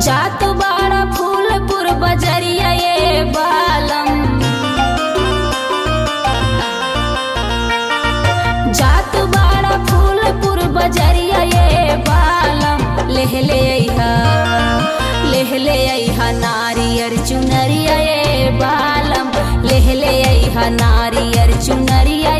जात बाड़ा फूलपुर बजरिया ये बालम, जात बाड़ा फूलपुर बजरिया ये बालम। लेहले अइहा नारियर चुनरिया ये बालम, लेहले अइहा नारियर चुनरिया